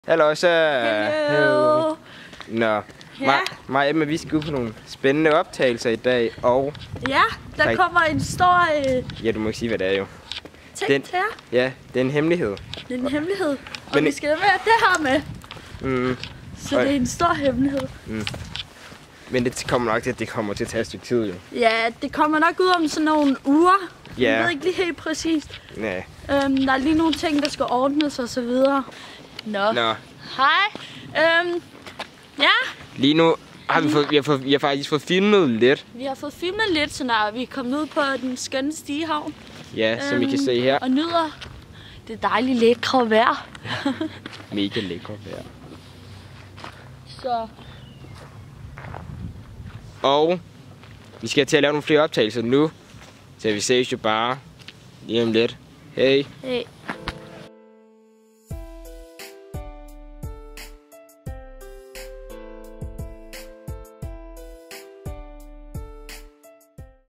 Hallo så. Hello. Nå, mig og Emma, vi skal ud på nogle spændende optagelser i dag, og... Ja, der kommer en stor... Ja, du må ikke sige, hvad det er jo. ting til jer. Ja, det er en hemmelighed. Det er en hemmelighed, og vi skal have det her med. Så det er en stor hemmelighed. Men det kommer nok til, at det kommer til at tage et stykke tid, jo. Ja, det kommer nok ud om sådan nogle uger. Ja. Jeg ved ikke lige helt præcist. Nej. Der er lige nogle ting, der skal ordnes og så videre. Nå. Hej. Ja. Lige nu har vi har faktisk fået filmet lidt. Vi har fået filmet lidt, så når vi er kommet ud på den skønne stigehavn. Ja, som I kan se her. Og nyder det dejlige lækre vejr. Mega lækker vejr. Så. Og vi skal til at lave nogle flere optagelser nu. Så vi ses jo bare lige om lidt. Hej. Hey.